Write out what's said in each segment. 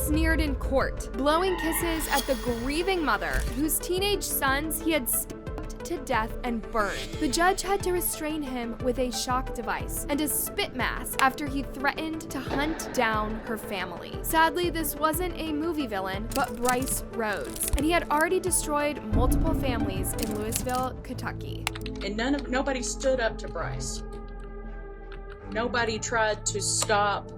sneered in court, blowing kisses at the grieving mother whose teenage sons he had stabbed to death and burned. The judge had to restrain him with a shock device and a spit mask after he threatened to hunt down her family. Sadly, this wasn't a movie villain, but Brice Rhodes, and he had already destroyed multiple families in Louisville, Kentucky. And nobody stood up to Brice. Nobody tried to stop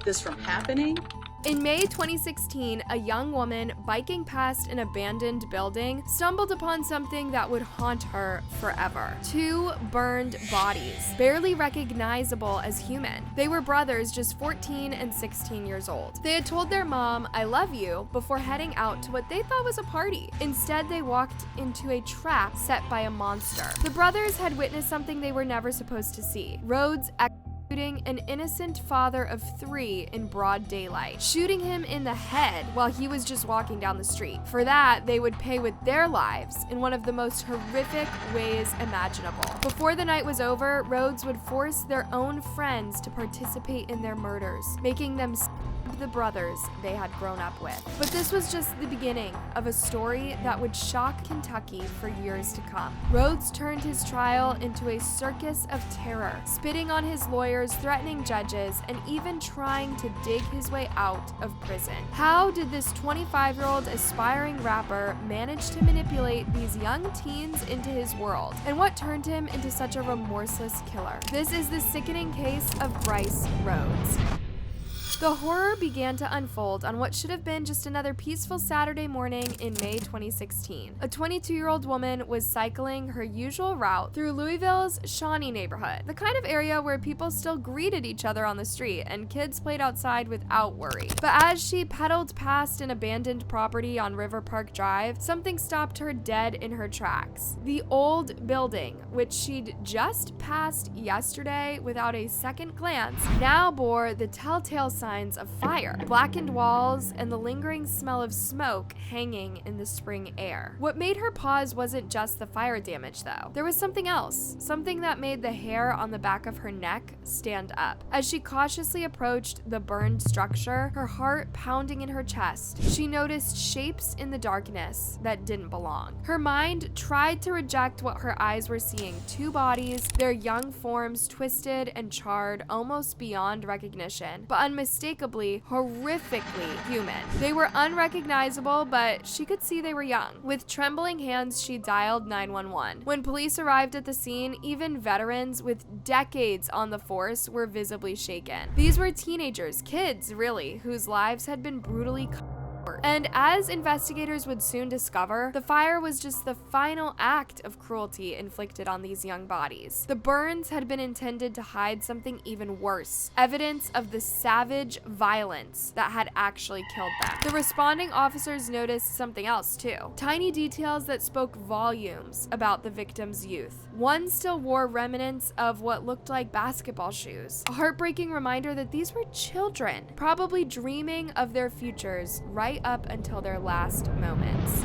this from happening. In May 2016, a young woman biking past an abandoned building stumbled upon something that would haunt her forever. 2 burned bodies, barely recognizable as human. They were brothers just 14 and 16 years old. They had told their mom, "I love you," before heading out to what they thought was a party. Instead, they walked into a trap set by a monster. The brothers had witnessed something they were never supposed to see. Rhodes executing an innocent father of 3 in broad daylight, shooting him in the head while he was just walking down the street. For that, they would pay with their lives in one of the most horrific ways imaginable. Before the night was over, Rhodes would force their own friends to participate in their murders, making them the brothers they had grown up with. But this was just the beginning of a story that would shock Kentucky for years to come. Rhodes turned his trial into a circus of terror, spitting on his lawyers, threatening judges, and even trying to dig his way out of prison. How did this 25-year-old aspiring rapper manage to manipulate these young teens into his world? And what turned him into such a remorseless killer? This is the sickening case of Brice Rhodes. The horror began to unfold on what should have been just another peaceful Saturday morning in May 2016. A 22-year-old woman was cycling her usual route through Louisville's Shawnee neighborhood, the kind of area where people still greeted each other on the street and kids played outside without worry. But as she pedaled past an abandoned property on River Park Drive, something stopped her dead in her tracks. The old building, which she'd just passed yesterday without a second glance, now bore the telltale signs of fire, blackened walls, and the lingering smell of smoke hanging in the spring air. What made her pause wasn't just the fire damage, though. There was something else, something that made the hair on the back of her neck stand up. As she cautiously approached the burned structure, her heart pounding in her chest, she noticed shapes in the darkness that didn't belong. Her mind tried to reject what her eyes were seeing: 2 bodies, their young forms twisted and charred almost beyond recognition, but unmistakably, horrifically human. They were unrecognizable, but she could see they were young. With trembling hands, she dialed 911. When police arrived at the scene, even veterans with decades on the force were visibly shaken. These were teenagers, kids really, whose lives had been brutally cut. And as investigators would soon discover, the fire was just the final act of cruelty inflicted on these young bodies. The burns had been intended to hide something even worse: evidence of the savage violence that had actually killed them. The responding officers noticed something else too: tiny details that spoke volumes about the victim's youth. One still wore remnants of what looked like basketball shoes, a heartbreaking reminder that these were children, probably dreaming of their futures right up until their last moments.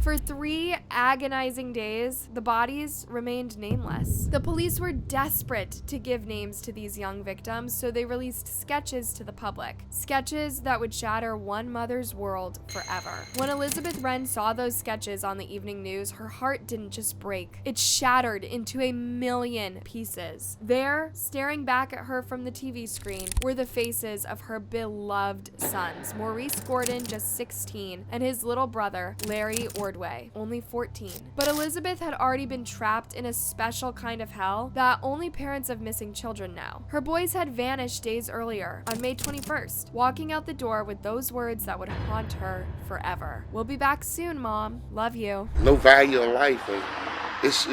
For 3 agonizing days, the bodies remained nameless. The police were desperate to give names to these young victims, so they released sketches to the public. Sketches that would shatter one mother's world forever. When Elizabeth Wren saw those sketches on the evening news, her heart didn't just break. It shattered into a million pieces. There, staring back at her from the TV screen, were the faces of her beloved sons: Maurice Gordon, just 16, and his little brother, Larry Ordway, only 14. But Elizabeth had already been trapped in a special kind of hell that only parents of missing children know. Her boys had vanished days earlier, on May 21st, walking out the door with those words that would haunt her forever: "We'll be back soon, Mom. Love you." No value in life, and it's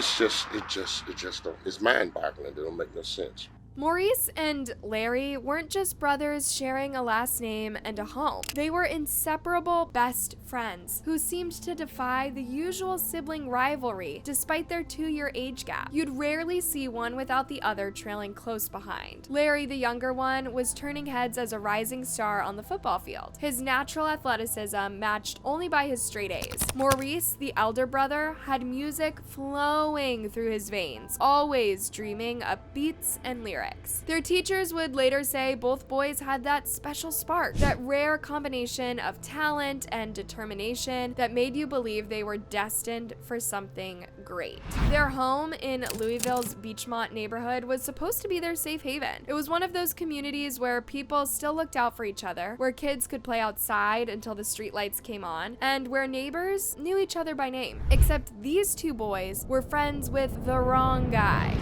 mind-boggling. It don't make no sense. Maurice and Larry weren't just brothers sharing a last name and a home. They were inseparable best friends who seemed to defy the usual sibling rivalry despite their 2-year age gap. You'd rarely see one without the other trailing close behind. Larry, the younger one, was turning heads as a rising star on the football field, his natural athleticism matched only by his straight A's. Maurice, the elder brother, had music flowing through his veins, always dreaming up beats and lyrics. tricks. Their teachers would later say both boys had that special spark, that rare combination of talent and determination that made you believe they were destined for something great. Their home in Louisville's Beachmont neighborhood was supposed to be their safe haven. It was one of those communities where people still looked out for each other, where kids could play outside until the streetlights came on, and where neighbors knew each other by name. Except these two boys were friends with the wrong guy.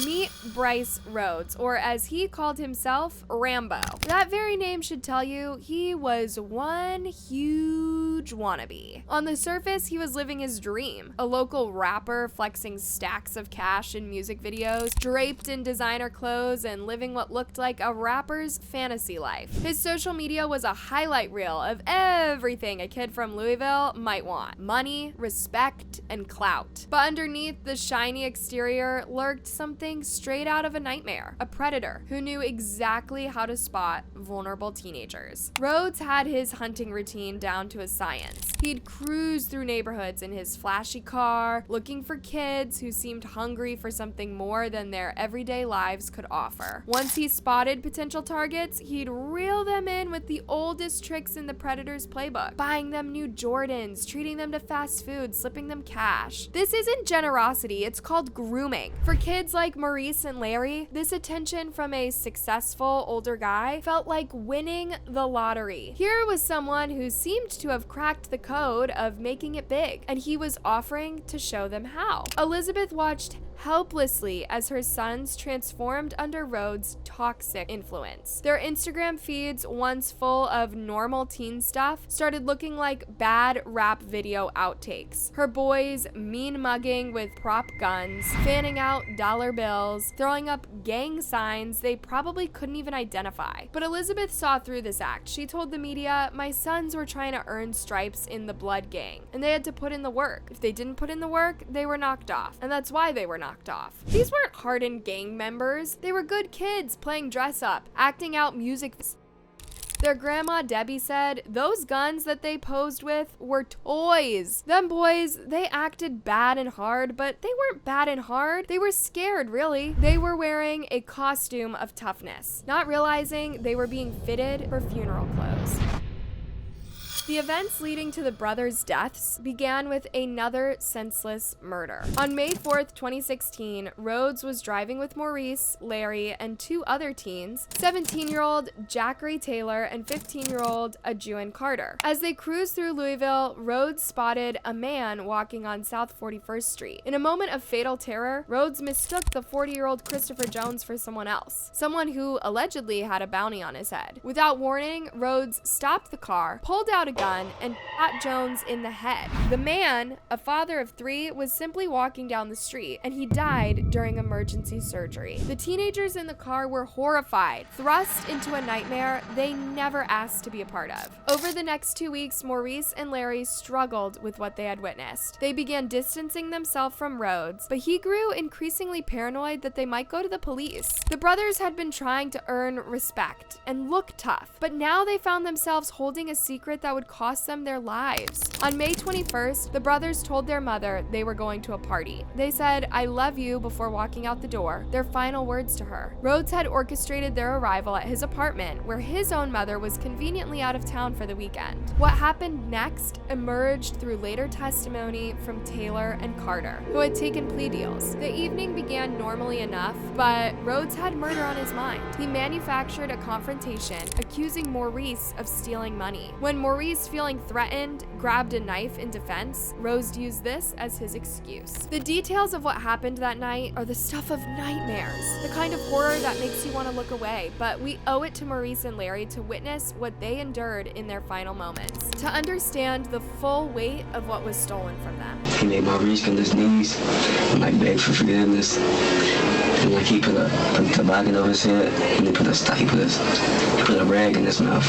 Meet Brice Rhodes, or as he called himself, Rambo. That very name should tell you he was one huge wannabe. On the surface, he was living his dream. A local rapper flexing stacks of cash in music videos, draped in designer clothes, and living what looked like a rapper's fantasy life. His social media was a highlight reel of everything a kid from Louisville might want: money, respect, and clout. But underneath the shiny exterior lurked something straight out of a nightmare: a predator who knew exactly how to spot vulnerable teenagers. Rhodes had his hunting routine down to a science. He'd cruise through neighborhoods in his flashy car, looking for kids who seemed hungry for something more than their everyday lives could offer. Once he spotted potential targets, he'd reel them in with the oldest tricks in the predator's playbook: buying them new Jordans, treating them to fast food, slipping them cash. This isn't generosity, it's called grooming. For kids like Maurice and Larry, this attention from a successful older guy felt like winning the lottery. Here was someone who seemed to have cracked the code of making it big, and he was offering to show them how. Elizabeth watched helplessly as her sons transformed under Rhodes' toxic influence. Their Instagram feeds, once full of normal teen stuff, started looking like bad rap video outtakes. Her boys mean mugging with prop guns, fanning out dollar bills, throwing up gang signs they probably couldn't even identify. But Elizabeth saw through this act. She told the media, "My sons were trying to earn stripes in the blood gang, and they had to put in the work. If they didn't put in the work, they were knocked off, and that's why they were knocked off." These weren't hardened gang members. They were good kids playing dress up, acting out music. Their grandma Debbie said those guns that they posed with were toys. Them boys, they acted bad and hard, but they weren't bad and hard. They were scared, really. They were wearing a costume of toughness, not realizing they were being fitted for funeral clothes. The events leading to the brothers' deaths began with another senseless murder. On May 4th, 2016, Rhodes was driving with Maurice, Larry, and two other teens, 17-year-old Jackery Taylor and 15-year-old Ajuan Carter. As they cruised through Louisville, Rhodes spotted a man walking on South 41st Street. In a moment of fatal terror, Rhodes mistook the 40-year-old Christopher Jones for someone else, someone who allegedly had a bounty on his head. Without warning, Rhodes stopped the car, pulled out a gun, and shot Jones in the head. The man, a father of 3, was simply walking down the street, and he died during emergency surgery. The teenagers in the car were horrified, thrust into a nightmare they never asked to be a part of. Over the next 2 weeks, Maurice and Larry struggled with what they had witnessed. They began distancing themselves from Rhodes, but he grew increasingly paranoid that they might go to the police. The brothers had been trying to earn respect and look tough, but now they found themselves holding a secret that would cost them their lives. On May 21st, the brothers told their mother they were going to a party. They said, "I love you," before walking out the door, their final words to her. Rhodes had orchestrated their arrival at his apartment, where his own mother was conveniently out of town for the weekend. What happened next emerged through later testimony from Taylor and Carter, who had taken plea deals. The evening began normally enough, but Rhodes had murder on his mind. He manufactured a confrontation, accusing Maurice of stealing money. When Maurice, feeling threatened, grabbed a knife in defense, Rhodes used this as his excuse. The details of what happened that night are the stuff of nightmares, the kind of horror that makes you want to look away, but we owe it to Maurice and Larry to witness what they endured in their final moments, to understand the full weight of what was stolen from them. He made Maurice on his knees and beg for forgiveness. And he put a toboggan over his head, and he put a rag in his mouth.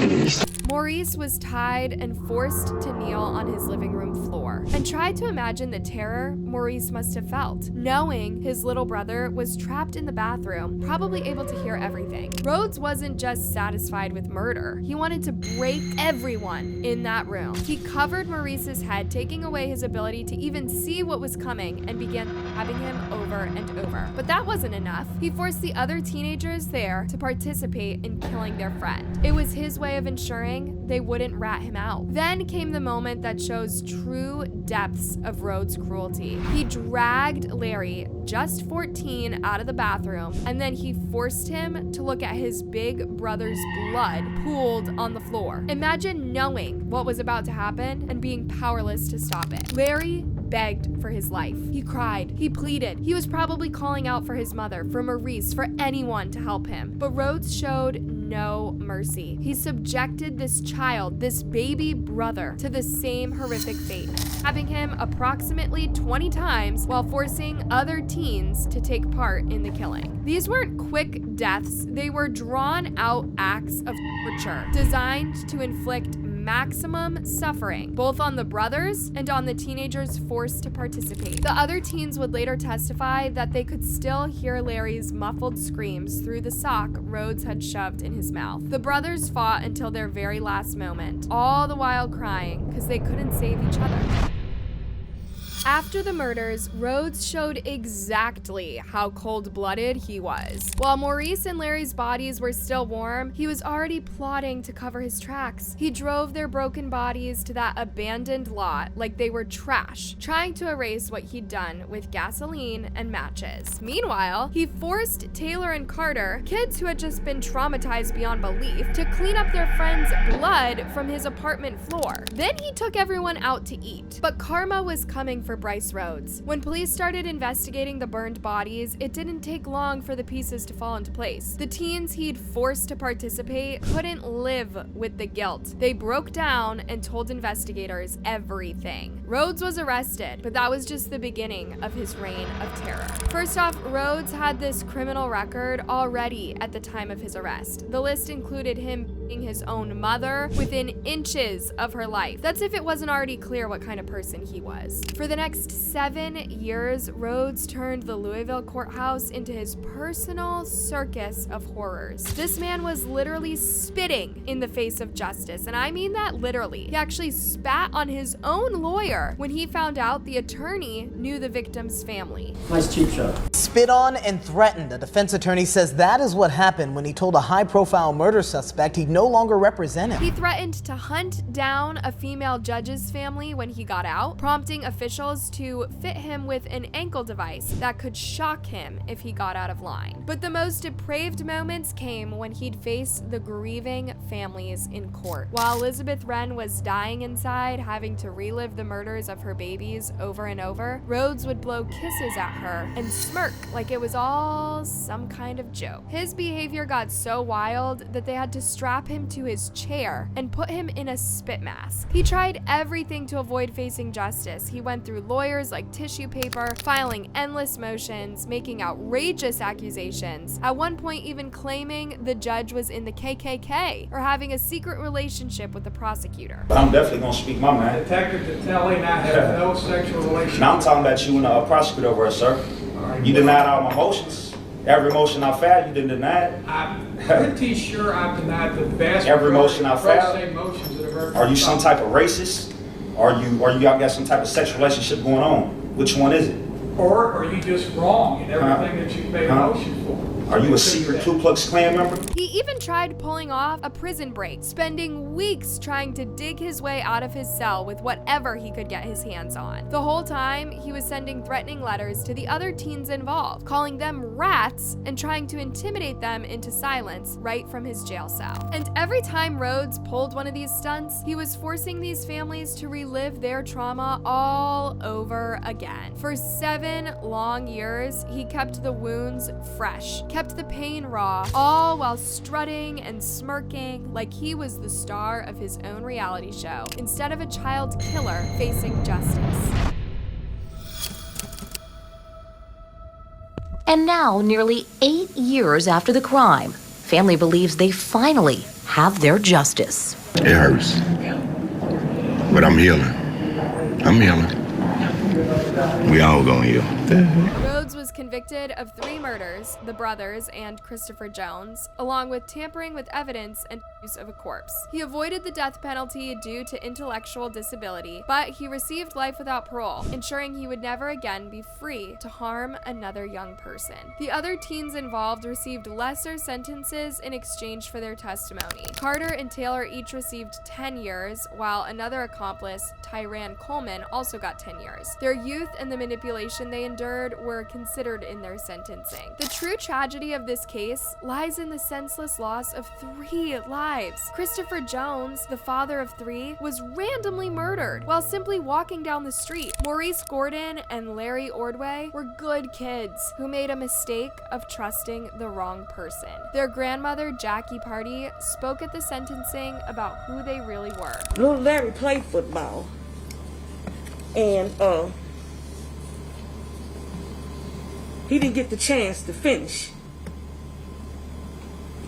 And he Maurice was tied and forced to kneel on his living room floor, and tried to imagine the terror Maurice must have felt, knowing his little brother was trapped in the bathroom, probably able to hear everything. Rhodes wasn't just satisfied with murder. He wanted to break everyone in that room. He covered Maurice's head, taking away his ability to even see what was coming, and began stabbing him over and over. But that wasn't enough. He forced the other teenagers there to participate in killing their friend. It was his way of ensuring they wouldn't rat him out. Then came the moment that shows true depths of Rhodes' cruelty. He dragged Larry, just 14, out of the bathroom, and then he forced him to look at his big brother's blood pooled on the floor. Imagine knowing what was about to happen and being powerless to stop it. Larry begged for his life. He cried. He pleaded. He was probably calling out for his mother, for Maurice, for anyone to help him. But Rhodes showed no mercy. He subjected this child, this baby brother, to the same horrific fate, having him approximately 20 times while forcing other teens to take part in the killing. These weren't quick deaths. They were drawn out acts of torture designed to inflict maximum suffering, both on the brothers and on the teenagers forced to participate. The other teens would later testify that they could still hear Larry's muffled screams through the sock Rhodes had shoved in his mouth. The brothers fought until their very last moment, all the while crying because they couldn't save each other. After the murders, Rhodes showed exactly how cold-blooded he was. While Maurice and Larry's bodies were still warm, he was already plotting to cover his tracks. He drove their broken bodies to that abandoned lot like they were trash, trying to erase what he'd done with gasoline and matches. Meanwhile, he forced Taylor and Carter, kids who had just been traumatized beyond belief, to clean up their friend's blood from his apartment floor. Then he took everyone out to eat. But karma was coming for Brice Rhodes. When police started investigating the burned bodies, it didn't take long for the pieces to fall into place. The teens he'd forced to participate couldn't live with the guilt. They broke down and told investigators everything. Rhodes was arrested, but that was just the beginning of his reign of terror. First off, Rhodes had this criminal record already at the time of his arrest. The list included him beating his own mother within inches of her life. That's if it wasn't already clear what kind of person he was. For the next 7 years, Rhodes turned the Louisville courthouse into his personal circus of horrors. This man was literally spitting in the face of justice, and I mean that literally. He actually spat on his own lawyer when he found out the attorney knew the victim's family. Nice cheap shot. Spit on and threatened. A defense attorney says that is what happened when he told a high-profile murder suspect he'd no longer represent him. He threatened to hunt down a female judge's family when he got out, prompting officials to fit him with an ankle device that could shock him if he got out of line. But the most depraved moments came when he'd face the grieving families in court. While Elizabeth Wren was dying inside, having to relive the murders of her babies over and over, Rhodes would blow kisses at her and smirk like it was all some kind of joke. His behavior got so wild that they had to strap him to his chair and put him in a spit mask. He tried everything to avoid facing justice. He went through lawyers like tissue paper, filing endless motions, making outrageous accusations, at one point even claiming the judge was in the KKK or having a secret relationship with the prosecutor. I'm definitely gonna speak my mind. Detective Tatelli, I have no sexual relationship. Now I'm talking about you and the prosecutor over here, sir. You denied all my motions. Every motion I filed, you didn't deny it. I'm pretty sure I've denied the vast Every motion I filed. motions that have ever Are you some type of racist? Are you got some type of sexual relationship going on? Which one is it? Or are you just wrong in everything that you've made a motion for? Are you a secret Ku Klux Klan member? He even tried pulling off a prison break, spending weeks trying to dig his way out of his cell with whatever he could get his hands on. The whole time, he was sending threatening letters to the other teens involved, calling them rats and trying to intimidate them into silence right from his jail cell. And every time Rhodes pulled one of these stunts, he was forcing these families to relive their trauma all over again. For 7 long years, he kept the wounds fresh, kept the pain raw, all while strutting and smirking like he was the star of his own reality show, instead of a child killer facing justice. And now, nearly 8 years after the crime, family believes they finally have their justice. It hurts. But I'm healing. I'm healing. We all gonna heal. Rhodes was convicted of 3 murders, the brothers and Christopher Jones, along with tampering with evidence and use of a corpse. He avoided the death penalty due to intellectual disability, but he received life without parole, ensuring he would never again be free to harm another young person. The other teens involved received lesser sentences in exchange for their testimony. Carter and Taylor each received 10 years, while another accomplice, Tyran Coleman, also got 10 years. Their youth and the manipulation they endured were considered in their sentencing. The true tragedy of this case lies in the senseless loss of 3 lives. Christopher Jones, the father of 3, was randomly murdered while simply walking down the street. Maurice Gordon and Larry Ordway were good kids who made a mistake of trusting the wrong person. Their grandmother, Jackie Party, spoke at the sentencing about who they really were. Little Larry played football, and he didn't get the chance to finish.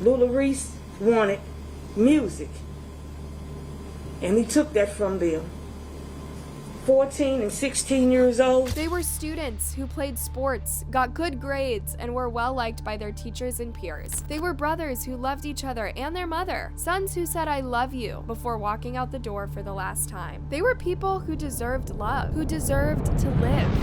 Little Reese wanted music, and he took that from them. 14 and 16 years old. They were students who played sports, got good grades, and were well liked by their teachers and peers. They were brothers who loved each other and their mother, sons who said "I love you" before walking out the door for the last time. They were people who deserved love, who deserved to live.